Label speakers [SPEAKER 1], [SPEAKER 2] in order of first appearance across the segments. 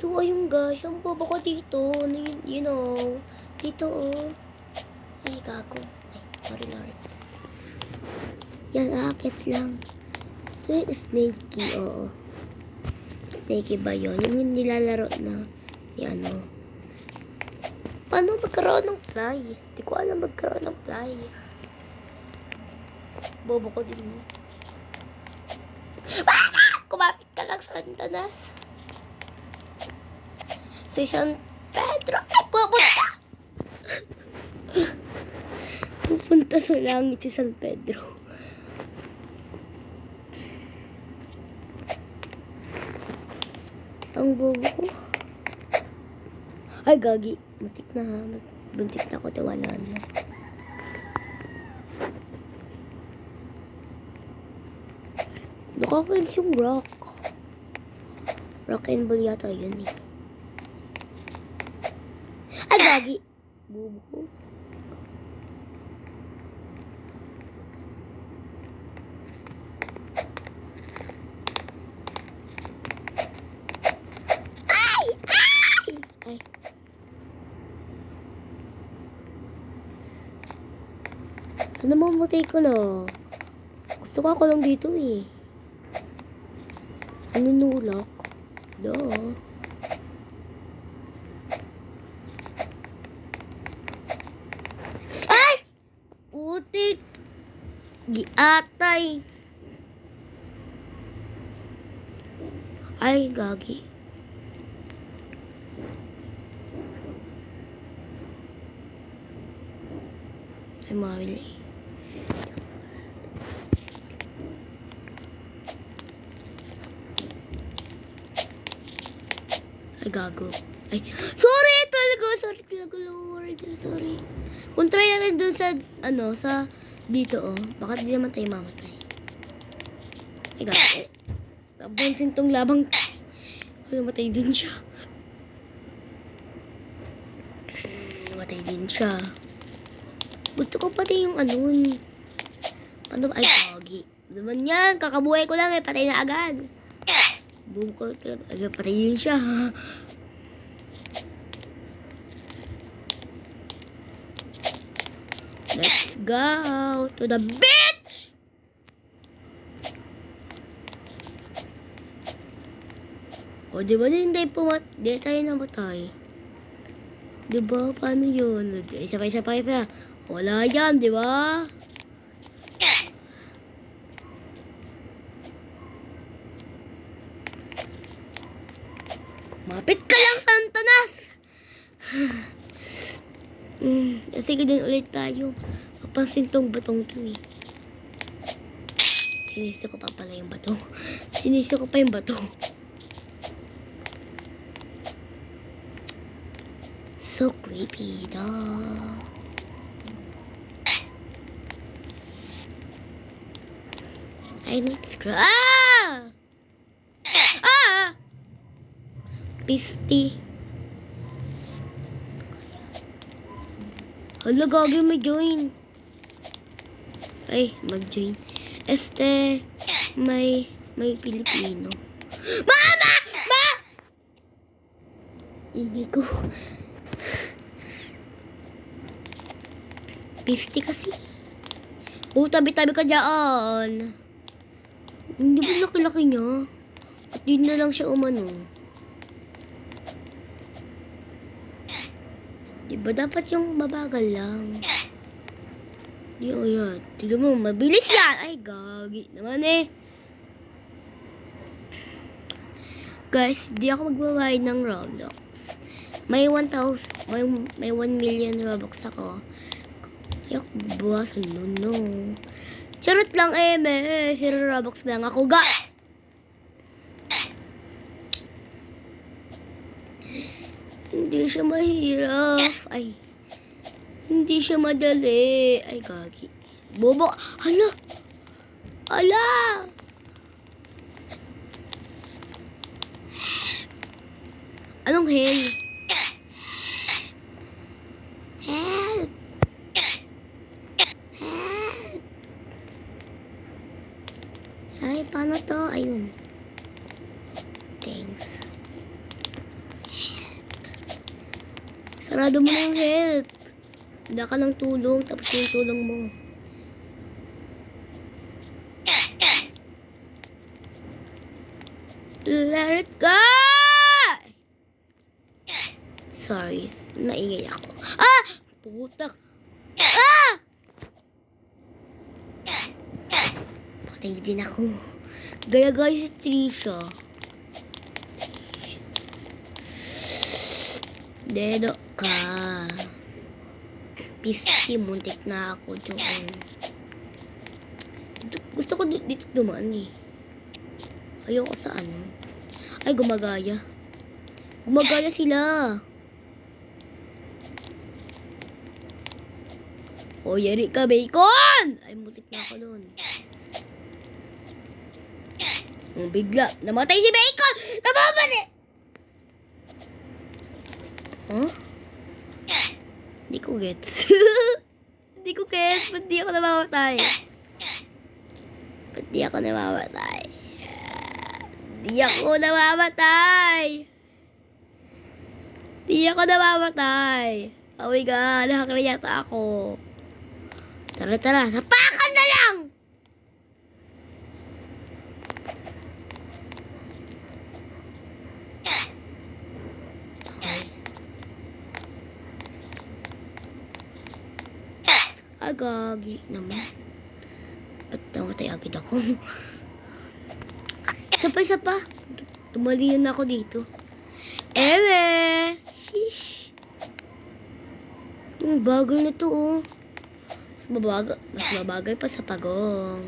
[SPEAKER 1] So, ayun guys, ang baba ko dito. Ano yun, you know. Dito, oh. Ay, gago. Ay, sorry. Yan, akit lang. Ito yung snakey, oo. Snakey ba yun? Yung nilalaro na, yan, oh. Paano magkaroon ng fly? Hindi ko alam magkaroon ng fly. Bobo ko din mo. Kumapit ka lang sa Antanas. Sa San Pedro. Ay, pupunta! Pupunta sa langit si San Pedro. Ang bobo ko. Ay, gagi. Matik na ha. Buntik na ako. Tiwala na. Nakakins yung rock. Rock and ball yata yun eh. Ay, gagi. Bobo ko. Ay. Sana mamatay ko na. Gusto ko ako lang dito eh. Ano nulak? Duh. Ay! Putik! Giatay! Ay, gagi. Ay, mawili. Ay, gago. Ay, sorry talaga, Lord. Sorry. Kung try natin dun sa, sa, dito, oh. Baka di naman tayo mamatay. Ay, gago. Kabansin tong labang, ay, matay din siya. Matay din siya. Gusto ko pati yung ano, ay, gagi. Naman yan, kakabuhay ko lang eh, patay na agad. Buko, patay din siya. Let's go to the beach! O, di ba hindi tayo namatay? Di ba? Paano yun? Isa-pa pa. Wala yan, di ba? Kumapit ka lang, Santanas! Sige din ulit tayo. Papansin tong batong to eh. Sinisi ko pa pala yung bato. Sinisi ko pa yung bato. So creepy, dog. I need to screw. Ah! Ah! Pisti. Hala, gagi, may join. Ay, mag-join. May Pilipino. Mama! Hindi ko. Pisti kasi. Oh, tabi-tabi ka dyan. Hindi ba laki-laki niya? At di na lang siya umano. Diba dapat yung mabagal lang? Di o yan. Tignan mo, mabilis yan. Ay, gagi naman eh. Guys, di ako magbabayad ng Roblox. May 1 million Robux ako. Kaya ako babawasan nun, no. Charot lang eh, may 0 Robux lang ako, guys. Hindi siya mahirap. Ay. Hindi siya madali. Ay, gagi. Bobo. Hala. Anong hell? Help. Ay, paano to? Ayun. Thanks. Sarado mo na yung help. Handa ka ng tulong, tapos yung tulong mo. Let it go! Sorry, naingay ako. Ah! Putak! Ah! Patay din ako. Gaya-gaya si Trisha. Dedo ka. Pisti, muntik na ako doon. Gusto ko dito dumaan eh. Ayoko sa ano. Ay, gumagaya. Gumagaya sila. O, yari ka, bacon! Ay, muntik na ako doon. Bigla, namatay si bacon! Namamatay! Huh? Hindi ko gets. Hindi ko gets. Ba't di ako namamatay? Ba't di ako namamatay? Di ako namamatay! Di ako namamatay! Oh my God, nakakala yata ako. Tara, tara. Tapakan na lang! Agagi naman. Ba't namatay agad ako? Isa pa. Tumalian na ako dito. Ewe! Shish! Bagal na to, oh. Mas mabagal pa sa pagong.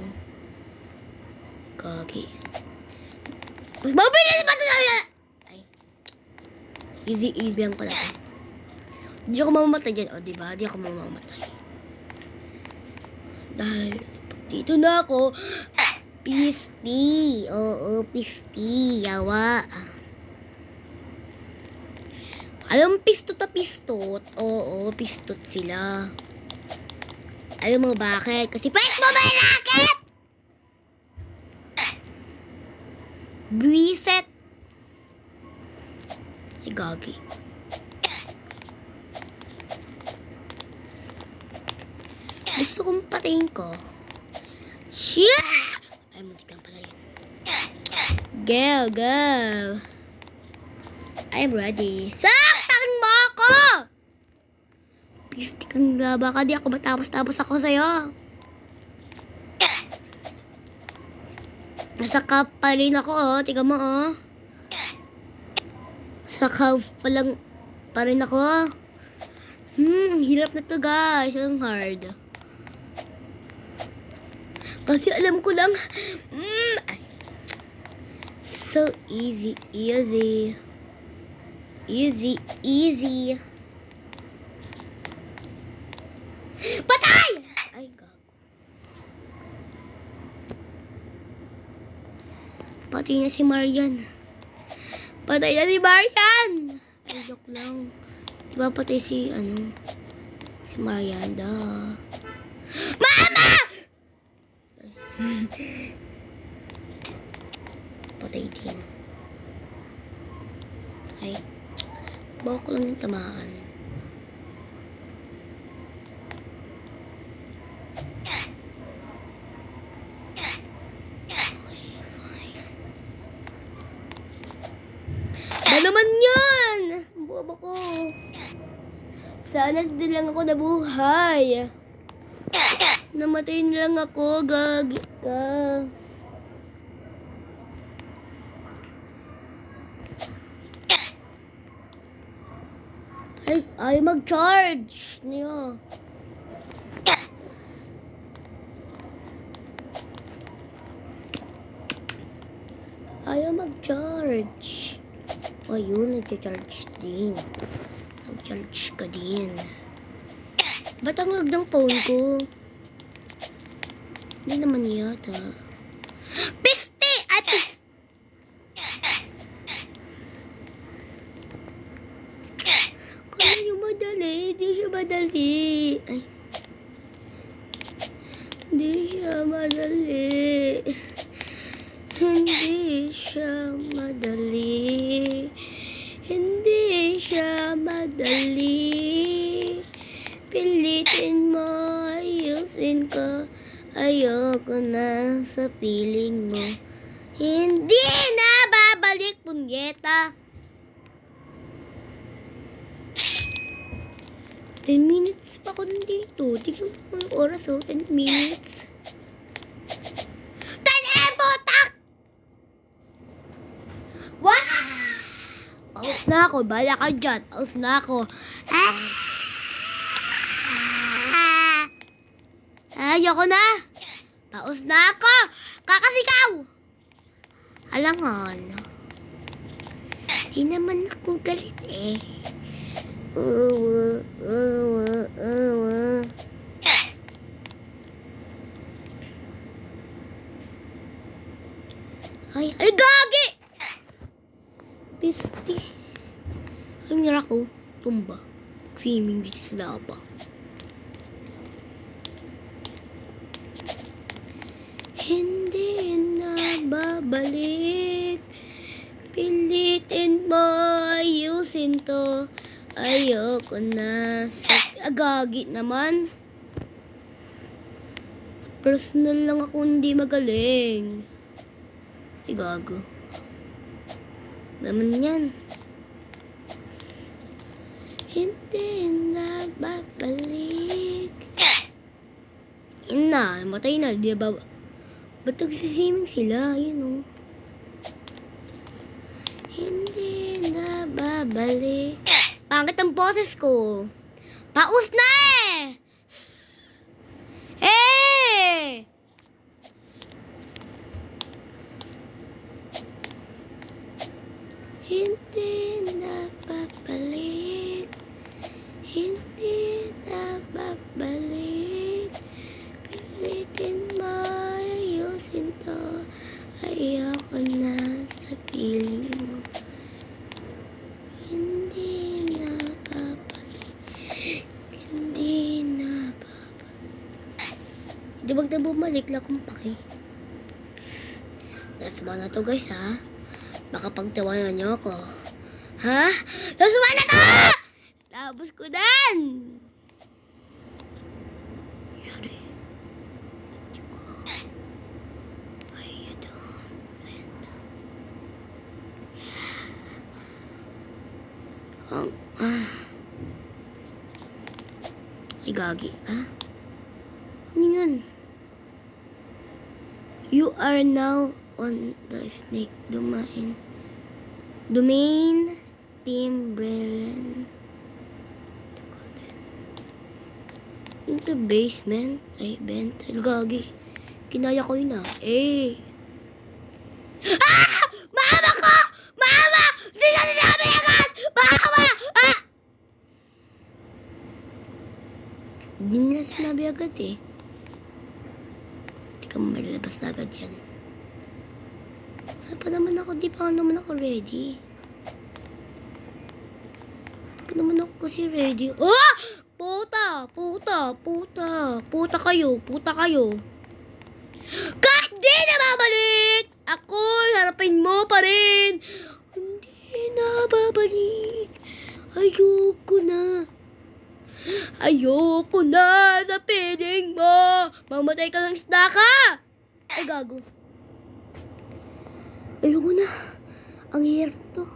[SPEAKER 1] Gagi. Mas mabilis pa to! Ay. Easy lang pala to. Di ako mamamatay dyan. O, diba? Di ako mamamatay. Dahil, pag dito na ako, pisti. Oo, pisti. Yawa. Alam, pistot na pistot. Oo, pistot sila. Alam mo bakit? Kasi pwet mo ba yung racket? Buiset. Ay, gagi. Gusto kong patayin ko. Shit! Ay, muntik lang pala yun. Go. I'm ready. Saktan mo ako! Pisti kang baka di ako matapos-tapos ako sa'yo. Nasa cup pa rin ako, oh. Tiga mo, oh. Nasa cup pa rin ako. Hirap na to, guys. Ang hard. Kasi alam ko lang, so easy. Patay! Ay, gago. Patay na si Marian. Ay, joke lang. Diba patay si Marian, Mama! Patay din. Ay, baka ko lang yung tamaan. Ba naman yan? Buwaba ko. Sana din lang ako nabuhay. Namatay na lang ako, gagi ka. Ay mag-charge niyo. Ayaw mag-charge. Ayun, nag-charge din. Nag-charge ka din. Ba't ang lag ng phone ko? Hindi naman yata. Piste! Ay, piste! Kaya yung madali. Hindi siya madali. Ay. Hindi siya madali. Hindi siya madali. Hindi siya madali. Ayoko na sa piling mo. Hindi na babalik, punyeta. 10 minutes pa ako nandito. Tignan mo yung oras, 10 minutes. 10 butak! Wow! Paus na ako. Bala ka dyan. Paus na ako. Ayoko na. Paus na ako. Kakasikaw! Alangan. Di naman ako galit eh. Ay, gagi! Piste. Ang nira ko, tumba. Swimming dito sa laba. Hindi na babalik. Pilitin mo ayusin to. Ayoko na. Agagi naman. Personal lang ako hindi magaling. Ay, gago. Naman yan. Hindi na babalik. Yun na. Matay na. Di ba? Ba't nagsisiming sila? Yun o. Hindi na babalik. Pangit ang boses ko. Paus na eh! Eh! Hindi na babalik. Hindi na babalik. Pilitin mo ayusin to. Ayoko na sa piling mo. Hindi na babalik. Hindi na babalik. Di ba na bumalik lang kung paki? That's one na to guys ha. Baka pagtawanan niyo ako. Ha? That's one na to! Tapos ko dan! Yari. Why you don't win? Ay, gagi. Ha? Ano yun? You are now on the snake domain. Domain Team Brilliant. Into basement. Ay, bent. Ay, gagi. Kinaya ko yun ah. Eh. Ah! Mama ko! Mama! Hindi ka sinabi agad! Mama! Ah! Hindi nila sinabi agad eh. Hindi ka malabas na agad yan. Wala pa naman ako. Di pa naman ako ready. Di pa naman ako kasi ready. Ah! Puta! Puta! Puta! Puta kayo! Puta kayo! Kahit di na babalik! Ako, harapin mo pa rin! Hindi na babalik! Ayoko na! Ayoko na sa piling mo! Mamatay ka ng isda ka! Ay, gago. Ayoko na. Ang hirap to.